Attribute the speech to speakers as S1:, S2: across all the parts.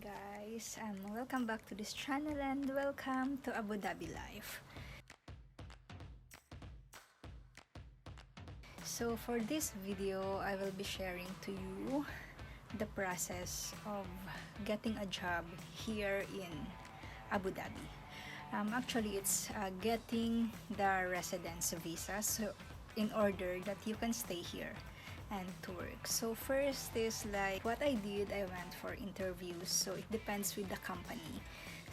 S1: guys, welcome back to this channel and welcome to Abu Dhabi Life. So for this video, I will be sharing to you the process of getting a job here in Abu Dhabi. Actually, it's getting the residence visa, so in order that you can stay here and to work. So first is like what I did, I went for interviews, so it depends with the company.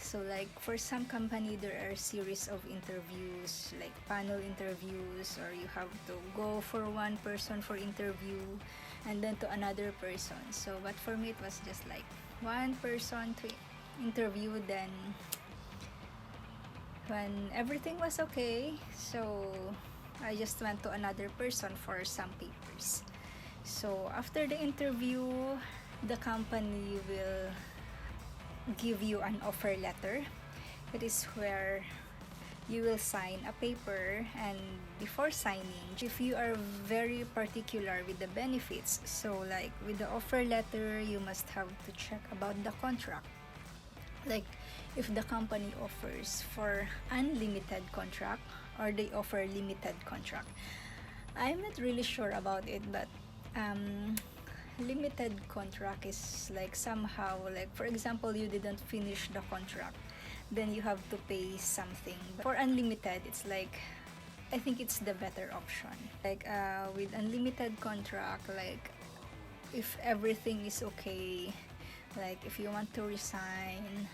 S1: So like for some company there are series of interviews like panel interviews, or you have to go for one person for interview and then to another person. So but for me it was just like one person to interview, then when everything was okay, so I just went to another person for some papers. So after the interview, the company will give you an offer letter. It is where you will sign a paper, and before signing, if you are very particular with the benefits, so like with the offer letter, you must have to check about the contract. Like if the company offers for unlimited contract or they offer limited contract. I'm not really sure about it, but limited contract is like somehow like, for example, you didn't finish the contract, then you have to pay something. But for unlimited, it's like I think it's the better option. Like with unlimited contract, like if everything is okay, like if you want to resign,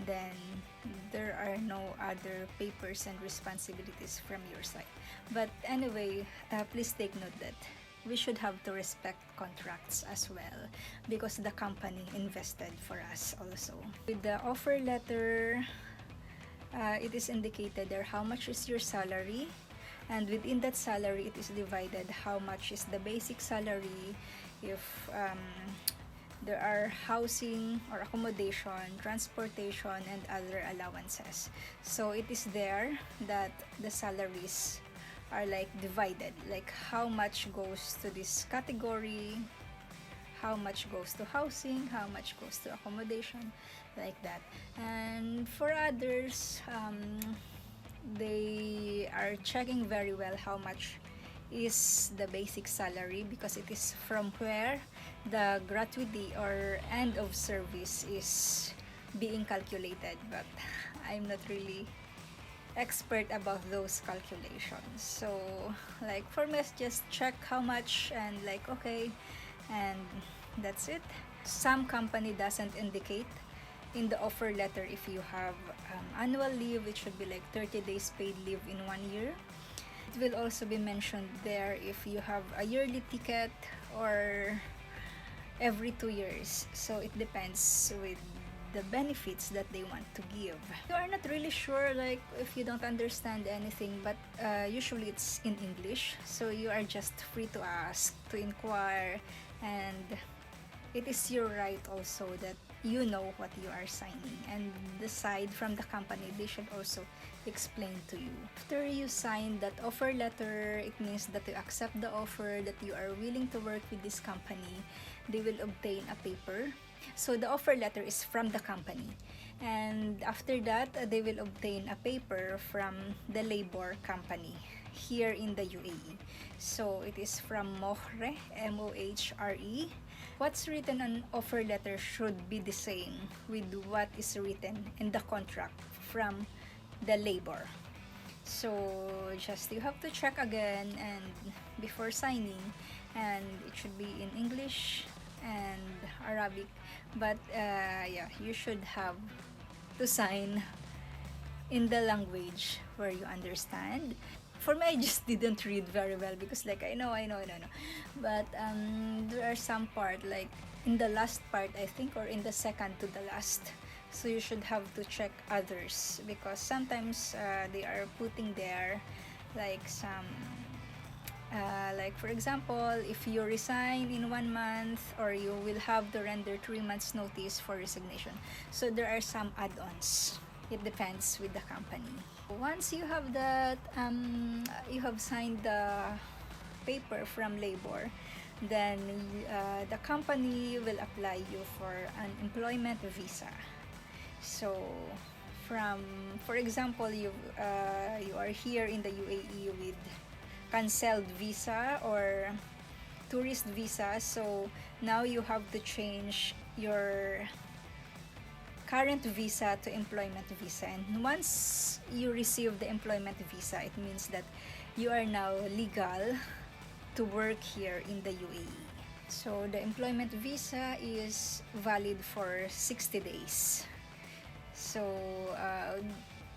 S1: then there are no other papers and responsibilities from your side. But anyway, please take note that we should have to respect contracts as well, because the company invested for us also. With the offer letter, it is indicated there how much is your salary, and within that salary it is divided how much is the basic salary, if there are housing or accommodation, transportation, and other allowances. So it is there that the salaries are like divided, like how much goes to this category, how much goes to housing, how much goes to accommodation, like that. And for others, they are checking very well how much is the basic salary, because it is from where the gratuity or end of service is being calculated. But I'm not really expert about those calculations, so like for me, just check how much and like okay, and that's it. Some company doesn't indicate in the offer letter if you have annual leave, it should be like 30 days paid leave in 1 year. It will also be mentioned there if you have a yearly ticket or every 2 years. So it depends with the benefits that they want to give. You are not really sure, like if you don't understand anything, but usually it's in English, so you are just free to ask, to inquire, and it is your right also that you know what you are signing, and the side from the company, they should also explain to you. After you sign that offer letter, it means that you accept the offer, that you are willing to work with this company. They will obtain a paper. So the offer letter is from the company, and after that they will obtain a paper from the labor company here in the UAE. So it is from Mohre, MOHRE. What's written on offer letter should be the same with what is written in the contract from the labor. So just you have to check again and before signing, and it should be in English and Arabic, but yeah, you should have to sign in the language where you understand. For me, I just didn't read very well because like I know, but there are some part like in the last part, I think, or in the second to the last, so you should have to check others, because sometimes they are putting there like some like for example, if you resign in 1 month, or you will have to render 3 months notice for resignation. So there are some add-ons. It depends with the company. Once you have that, you have signed the paper from labor, then the company will apply you for an employment visa. So for example, you are here in the UAE with cancelled visa or tourist visa, so now you have to change your current visa to employment visa. And once you receive the employment visa, it means that you are now legal to work here in the UAE. So the employment visa is valid for 60 days. So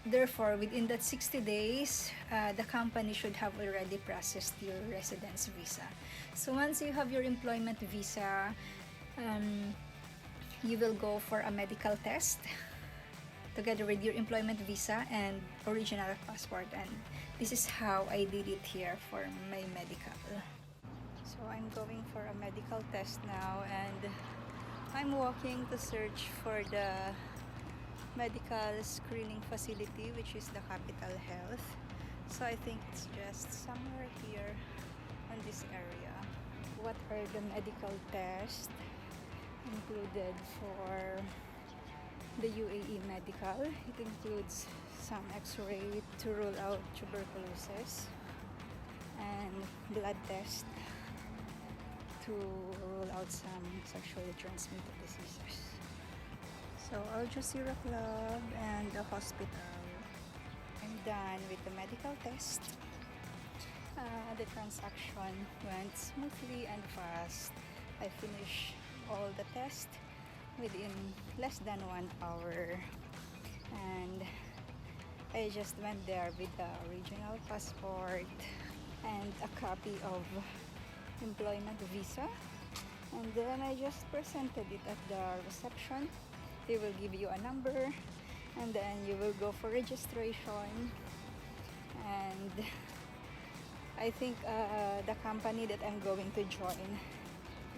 S1: therefore, within that 60 days, the company should have already processed your residence visa. So once you have your employment visa, you will go for a medical test together with your employment visa and original passport. And this is how I did it here for my medical. So I'm going for a medical test now, and I'm walking to search for the medical screening facility, which is the Capital Health. So I think it's just somewhere here on this area. What are the medical tests included for the UAE medical? It includes some x-ray to rule out tuberculosis and blood test to rule out some sexually transmitted diseases. So Al Jazeera Club and the hospital. I'm done with the medical test. The transaction went smoothly and fast. I finished all the tests within less than 1 hour, and I just went there with the original passport and a copy of employment visa, and then I just presented it at the reception. They will give you a number, and then you will go for registration. And I think the company that I'm going to join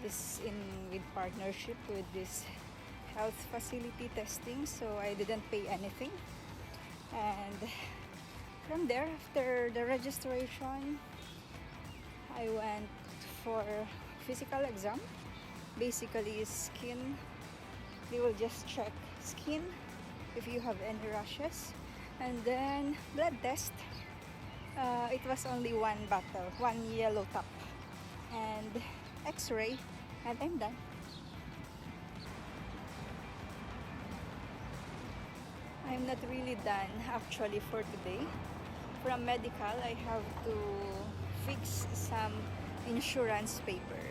S1: is with partnership with this health facility testing, so I didn't pay anything. And from there, after the registration, I went for physical exam. Basically skin. They will just check skin if you have any rashes, and then blood test. It was only one bottle, one yellow top, and x-ray, and I'm done. I'm not really done actually for today. From medical, I have to fix some insurance paper.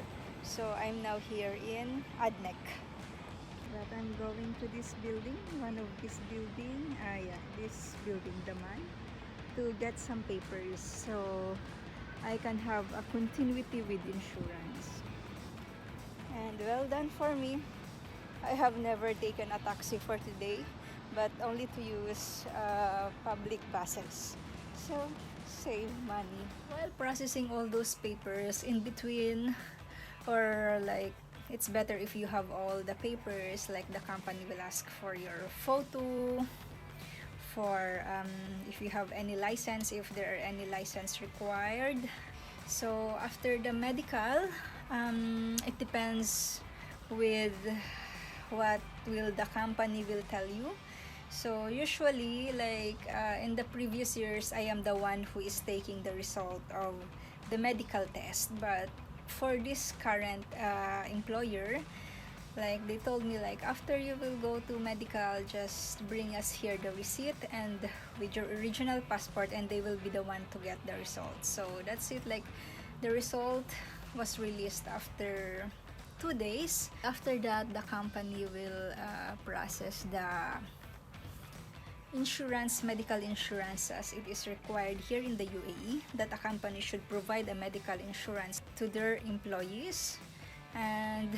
S1: So I'm now here in ADNEC. But I'm going to this building, one of this building, this building, the man, to get some papers so I can have a continuity with insurance. And well done for me. I have never taken a taxi for today, but only to use public buses. So save money. While processing all those papers in between, or like, it's better if you have all the papers, like the company will ask for your photo, for if you have any license, if there are any license required. So after the medical, it depends with what will the company will tell you. So usually, like in the previous years, I am the one who is taking the result of the medical test. But for this current employer, like they told me, like after you will go to medical, just bring us here the receipt and with your original passport, and they will be the one to get the result. So that's it. Like the result was released after 2 days. After that, the company will process the insurance, medical insurance, as it is required here in the UAE that a company should provide a medical insurance to their employees. And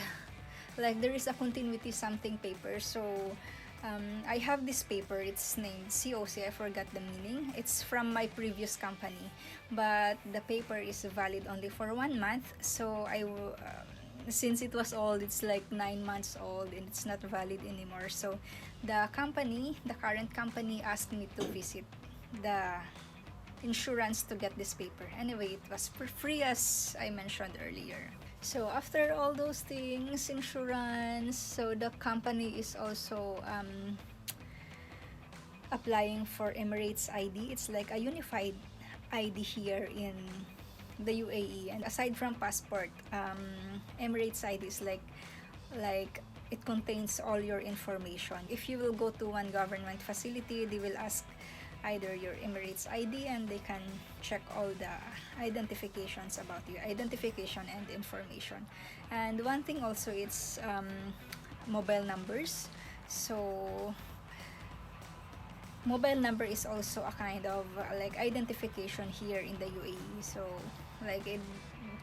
S1: like there is a continuity something paper, so I have this paper. It's named COC. I forgot the meaning. It's from my previous company, but the paper is valid only for 1 month. So since it was old, it's like 9 months old, and it's not valid anymore. So the current company asked me to visit the insurance to get this paper. Anyway, it was for free, as I mentioned earlier. So after all those things, insurance, so the company is also applying for Emirates ID. It's like a unified ID here in the UAE. And aside from passport, Emirates ID is like it contains all your information. If you will go to one government facility, they will ask either your Emirates ID, and they can check all the identifications about you, identification and information. And one thing also, it's mobile numbers. So mobile number is also a kind of like identification here in the UAE. So like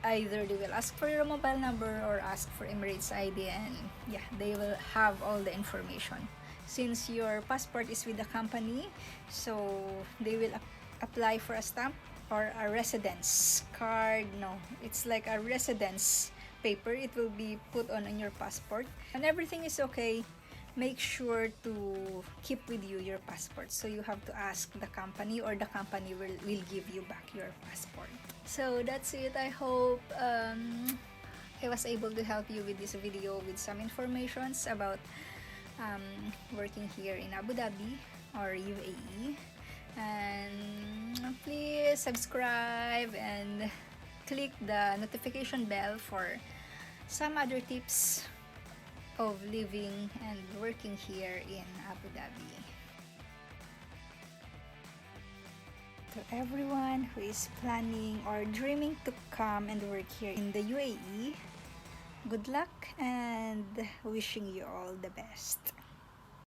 S1: either they will ask for your mobile number or ask for Emirates ID, and yeah, they will have all the information. Since your passport is with the company, so they will apply for a stamp or a residence card. No, it's like a residence paper. It will be put on your passport, and everything is okay. Make sure to keep with you your passport. So you have to ask the company, or the company will give you back your passport. So that's it. I hope I was able to help you with this video with some informations about working here in Abu Dhabi or UAE. And please subscribe and click the notification bell for some other tips of living and working here in Abu Dhabi. To everyone who is planning or dreaming to come and work here in the UAE, good luck and wishing you all the best.